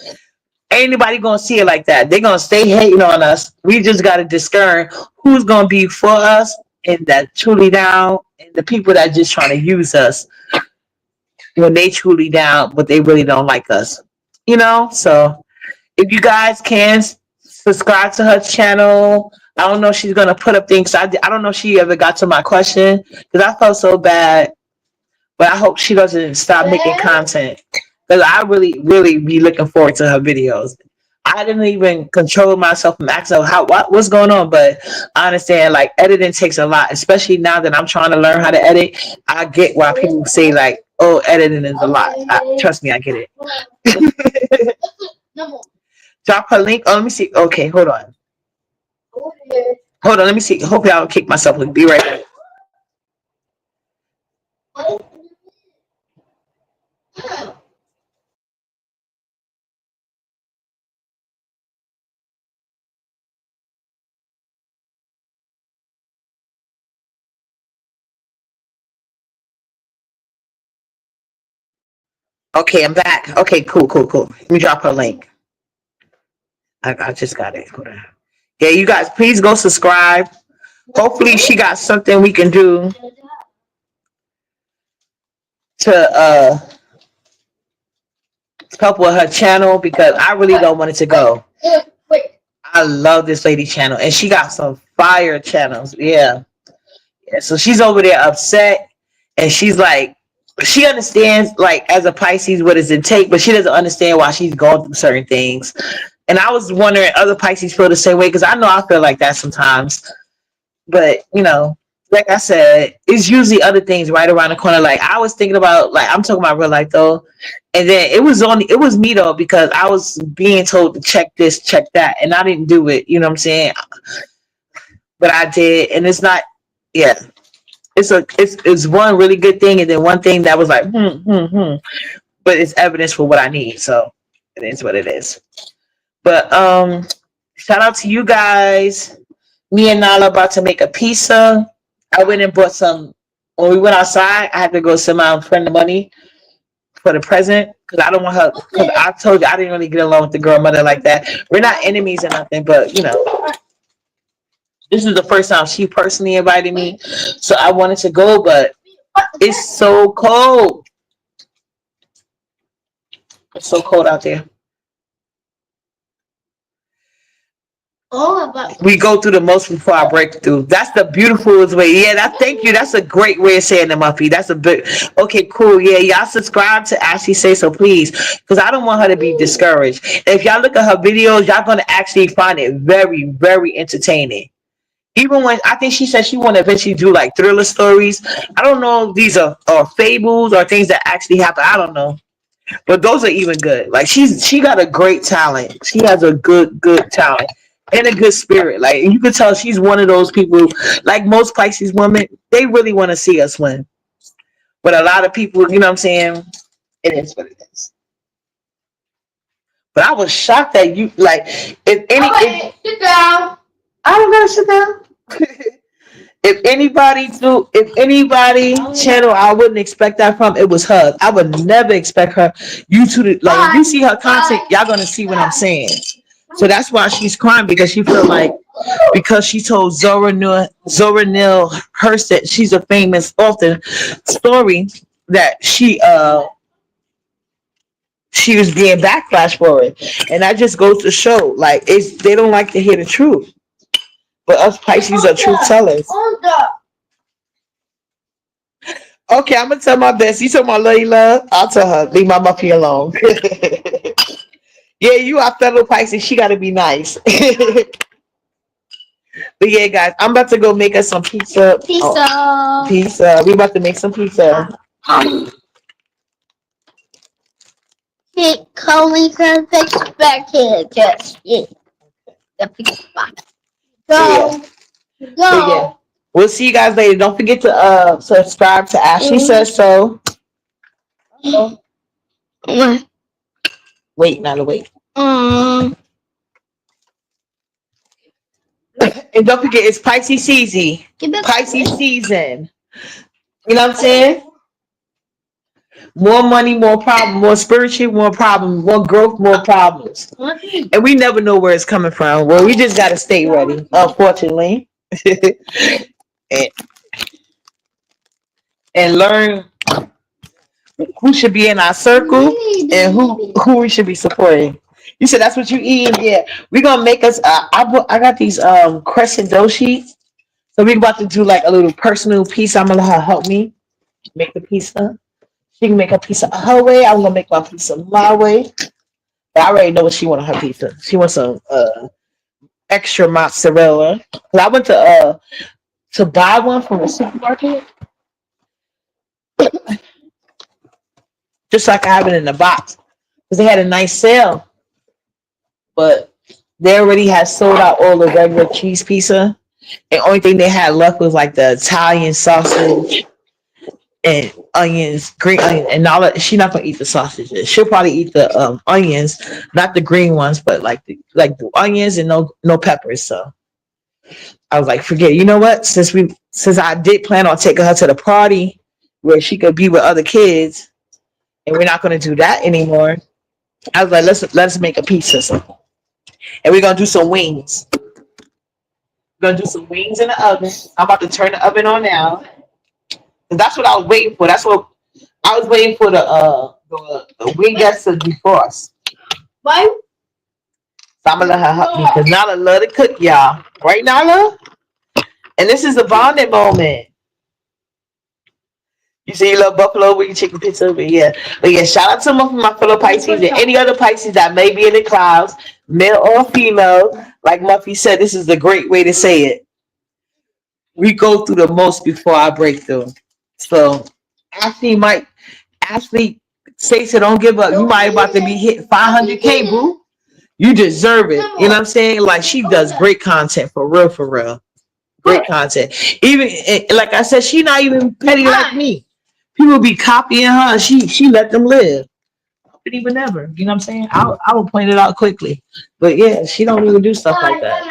ain't anybody gonna see it like that. They're gonna stay hating on us. We just gotta discern who's gonna be for us and that truly down, and the people that just trying to use us when they truly down, but they really don't like us. You know? So if you guys can subscribe to her channel. I don't know if she's gonna put up things. I don't know if she ever got to my question because I felt so bad, but I hope she doesn't stop making content because I really, really be looking forward to her videos. I didn't even control myself from asking her what's going on, but I understand like editing takes a lot, especially now that I'm trying to learn how to edit. I get why people say like, "Oh, editing is a lot." Trust me, I get it. Drop her link. Oh, let me see. Okay, hold on. Hold on, let me see. Hope y'all don't kick myself. Be right back. Okay, I'm back. Okay, cool. Let me drop her link. I just got it. Hold on. Yeah, you guys, please go subscribe. Hopefully, she got something we can do to help with her channel because I really don't want it to go. I love this lady channel, and she got some fire channels. Yeah. So she's over there upset, and she's like, she understands like as a Pisces what is it take, but she doesn't understand why she's going through certain things. And I was wondering other Pisces feel the same way because I know I feel like that sometimes. But like I said, it's usually other things right around the corner. Like I was thinking about, like I'm talking about real life though, and then it was me though because I was being told to check this, check that, and I didn't do it. You know what I'm saying? But I did, and it's not. Yeah, it's one really good thing, and then one thing that was like but it's evidence for what I need. So it is what it is. But shout out to you guys. Me and Nala about to make a pizza. I went and bought some. When we went outside, I had to go send my friend the money for the present because I don't want her. Because I told you I didn't really get along with the girl mother like that. We're not enemies or nothing, but this is the first time she personally invited me, so I wanted to go, but it's so cold. It's so cold out there. We go through the most before I break through. That's the beautifulest way. Yeah, thank you. That's a great way of saying it, Muffy. That's a big okay, cool. Yeah, y'all subscribe to Ashley Say So please. Because I don't want her to be discouraged. If y'all look at her videos, y'all gonna actually find it very, very entertaining. Even when I think she said she want to eventually do like thriller stories. I don't know if these are fables or things that actually happen. I don't know. But those are even good. Like she got a great talent. She has a good talent and a good spirit. Like you could tell she's one of those people. Like most Pisces women, they really want to see us win. But a lot of people, you know what I'm saying? It is what it is. But I was shocked that you like if any. Sit down. I don't gotta sit down. If anybody channel I wouldn't expect that from, it was her. I would never expect her. You two like if you see her content, y'all gonna see what I'm saying. So that's why she's crying because she feel like because she told Zora Neale Hurst that she's a famous author story that she was being backlash for it. And that just goes to show like they don't like to hear the truth. But us Pisces are truth tellers. Okay, I'm gonna tell my best. You tell my lady love. I'll tell her. Leave my Muffy alone. Yeah, you are fellow Pisces. She gotta be nice. But yeah, guys, I'm about to go make us some pizza. Pizza. We about to make some pizza. Calling her back here. Just the pizza box. Go. Yeah. We'll see you guys later. Don't forget to subscribe to Ashley Says So. Wait, not a wait. And don't forget, it's Pisces season. Pisces season. You know what I'm saying? More money, more problem, more spiritual, more problem, more growth, more problems. And we never know where it's coming from. Well, we just gotta stay ready, unfortunately. and, and learn who should be in our circle and who we should be supporting. You said that's what you eat? Yeah. We're gonna make us I got these crescent dough sheets. So we're about to do like a little personal piece. I'm gonna let her help me make the pizza. She can make a pizza her way. I'm gonna make my pizza my way. But I already know what she wants on her pizza. She wants some extra mozzarella. 'Cause I went to buy one from the supermarket just so I can have it in the box because they had a nice sale. But they already had sold out all the regular cheese pizza. And only thing they had left was like the Italian sausage and onions, green onions, and all that. She's not gonna eat the sausages. She'll probably eat the onions, not the green ones, but like the onions and no peppers. So I was like, forget it. You know what? Since I did plan on taking her to the party where she could be with other kids, and we're not gonna do that anymore. I was like, let's make a pizza, and we're gonna do some wings. We're gonna do some wings in the oven. I'm about to turn the oven on now. That's what I was waiting for. That's what I was waiting for the wing guests to defrost. Why? So I'm gonna let her help me because Nala love to cook, y'all. Right, Nala? And this is a bonding moment. You say you love buffalo with your chicken pizza, but yeah. Shout out to my fellow Pisces and any other Pisces that may be in the clouds, male or female. Like Muffy said, this is a great way to say it. We go through the most before I break through. So Ashley Stacey, don't give up. You might about to be hit 500K, boo. You deserve it. You know what I'm saying? Like she does great content for real, for real. Great content. Even like I said, she not even petty like me. People be copying her. She let them live. But even never. You know what I'm saying? I will point it out quickly. But yeah, she don't even do stuff like that.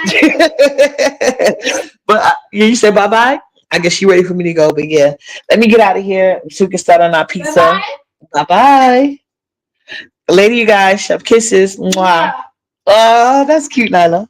But you said bye bye. I guess she ready for me to go. But yeah, let me get out of here so we can start on our pizza. Bye bye. Later, you guys. Chef kisses. Mwah. Oh, that's cute, Nyla.